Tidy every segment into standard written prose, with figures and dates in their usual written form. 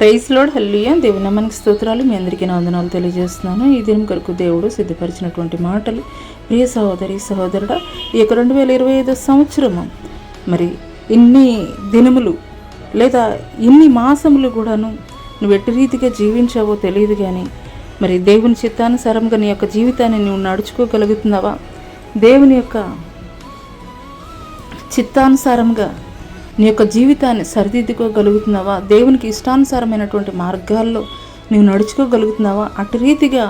Praise lord, హల్లెలూయా. దేవుని నామానికి స్తోత్రాలు. మీ అందరికీ నా వందనాలు తెలియజేస్తున్నాను. ఈ దినం కొరకు దేవుడు సిద్ధపరిచినటువంటి మాటలు. ప్రియ సహోదరి సహోదరుడా, ఈ యొక్క 2025 సంవత్సరము మరి ఇన్ని దినములు లేదా ఇన్ని మాసములు కూడాను నువ్వు ఎట్టి రీతిగా జీవించావో తెలియదు, కానీ మరి దేవుని చిత్తానుసారంగా నీ యొక్క జీవితాన్ని నువ్వు నడుచుకోగలుగుతున్నావా? దేవుని యొక్క చిత్తానుసారంగా నీ యొక్క జీవితాన్ని సరిదిద్దుకోగలుగుతున్నావా? దేవునికి ఇష్టానుసారమైనటువంటి మార్గాల్లో నువ్వు నడుచుకోగలుగుతున్నావా? అటు రీతిగా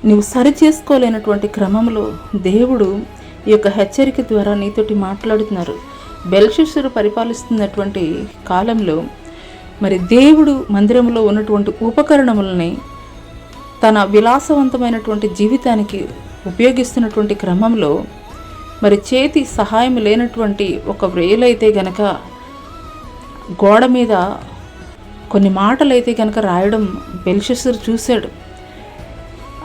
నువ్వు సరి చేసుకోలేనటువంటి క్రమంలో దేవుడు ఈ యొక్క హెచ్చరిక ద్వారా నీతోటి మాట్లాడుతున్నారు. బెల్షస్సరు పరిపాలిస్తున్నటువంటి కాలంలో మరి దేవుడు మందిరంలో ఉన్నటువంటి ఉపకరణములని తన విలాసవంతమైనటువంటి జీవితానికి ఉపయోగిస్తున్నటువంటి క్రమంలో మరి చేతి సహాయం లేనటువంటి ఒక వ్రేలైతే గనక గోడ మీద కొన్ని మాటలైతే గనక రాయడం బెల్షస్సరు చూశాడు.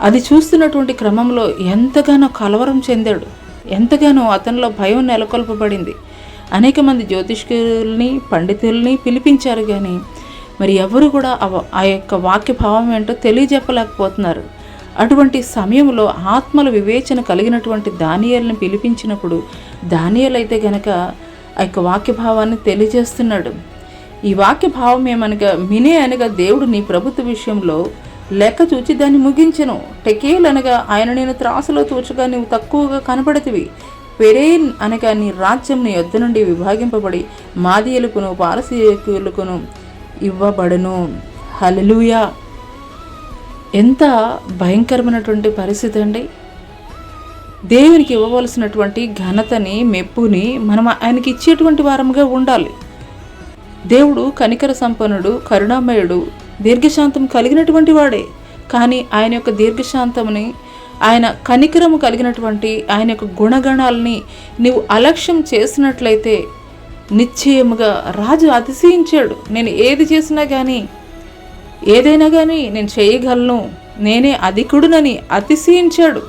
అది చూస్తున్నటువంటి క్రమంలో ఎంతగానో కలవరం చెందాడు, ఎంతగానో అతనిలో భయం నెలకొల్పబడింది. అనేక మంది జ్యోతిష్కుల్ని పండితుల్ని పిలిపించారు, కానీ మరి ఎవరు కూడా ఆ యొక్క వాక్య భావం ఏంటో తెలియజెప్పలేకపోతున్నారు. అటువంటి సమయంలో ఆత్మల వివేచన కలిగినటువంటి దానియేలుని పిలిపించినప్పుడు దానియేలు అయితే గనక ఆ యొక్క వాక్యభావాన్ని తెలియజేస్తున్నాడు. ఈ వాక్య భావం ఏమనగా మినే అనగా దేవుడు నీ ప్రభుత్వ విషయంలో లెక్క చూచి దాన్ని ముగించెను. టెకేల్ అనగా ఆయన నేను త్రాసులో తూచగా నువ్వు తక్కువగా కనబడతివి. పెరేన్ అనగా నీ రాజ్యం నీ యొద్ద నుండి విభాగింపబడి మాదీయులకును పారసీకులకును ఇవ్వబడును. హల్లెలూయా. ఎంత భయంకరమైనటువంటి పరిస్థితి అండి. దేవునికి ఇవ్వవలసినటువంటి ఘనతని మెప్పుని మనం ఆయనకి ఇచ్చేటువంటి వారముగా ఉండాలి. దేవుడు కనికర సంపన్నుడు, కరుణామయుడు, దీర్ఘశాంతం కలిగినటువంటి వాడే. కానీ ఆయన యొక్క దీర్ఘశాంతముని, ఆయన కనికరము కలిగినటువంటి ఆయన యొక్క గుణగణాలని నీవు అలక్ష్యం చేసినట్లయితే నిశ్చయముగా రాజు అతిశయించాడు. నేను ఏది చేసినా కానీ ఏదైనా కానీ నేను చేయగలను, నేనే అధికుడునని అతిశయించాడు.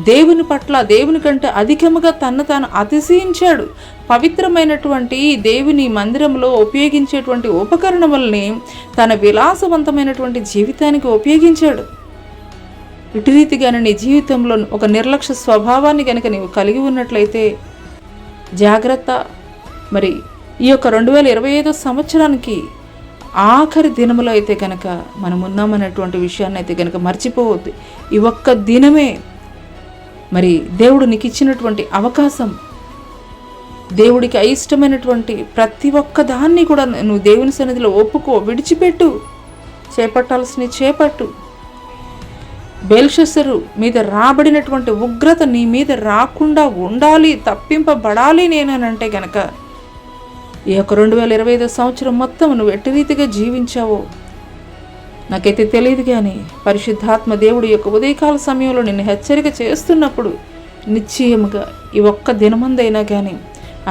దేవుని పట్ల దేవుని కంటే అధికముగా తాను అతిశయించాడు. పవిత్రమైనటువంటి దేవుని మందిరంలో ఉపయోగించేటువంటి ఉపకరణములని తన విలాసవంతమైనటువంటి జీవితానికి ఉపయోగించాడు. ఇటు రీతిగానే నీ జీవితంలో ఒక నిర్లక్ష్య స్వభావాన్ని కనుక నీవు కలిగి ఉన్నట్లయితే జాగ్రత్త. మరి ఈ యొక్క 2025 సంవత్సరానికి ఆఖరి దినములో అయితే కనుక మనం ఉన్నామనేటువంటి విషయాన్ని అయితే కనుక మర్చిపోవద్దు. ఈ ఒక్క దినమే మరి దేవుడు నీకు ఇచ్చినటువంటి అవకాశం. దేవుడికి అయిష్టమైనటువంటి ప్రతి ఒక్క దాన్ని కూడా నువ్వు దేవుని సన్నిధిలో ఒప్పుకో, విడిచిపెట్టు, చేపట్టాల్సిన చేపట్టు. బెల్షస్సరు మీద రాబడినటువంటి ఉగ్రత నీ మీద రాకుండా ఉండాలి, తప్పింపబడాలి నేనంటే గనక ఈ యొక్క 2025 సంవత్సరం మొత్తం నువ్వు ఎట్టి రీతిగా జీవించావో నాకైతే తెలియదు, కానీ పరిశుద్ధాత్మ దేవుడు యొక్క ఉదయకాల సమయంలో నిన్ను హెచ్చరిక చేస్తున్నప్పుడు నిశ్చయముగా ఈ ఒక్క దినమందైనా కానీ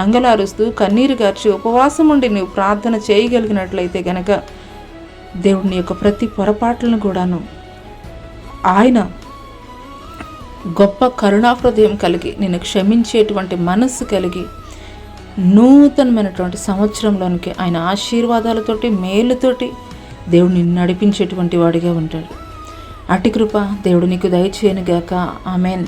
అంగలారుస్తూ కన్నీరు గార్చి ఉపవాసం ఉండి నువ్వు ప్రార్థన చేయగలిగినట్లయితే గనక దేవుడిని యొక్క ప్రతి పొరపాట్లను కూడాను ఆయన గొప్ప కరుణాహృదయం కలిగి నిన్ను క్షమించేటువంటి మనస్సు కలిగి నూతనమైనటువంటి సంవత్సరంలోనికి ఆయన ఆశీర్వాదాలతోటి మేలుతోటి దేవుడు నిన్ను నడిపించేటువంటి వాడిగా ఉంటాడు. అట్టి కృప దేవుడు నీకు దయచేయనుగాక. ఆమెన్.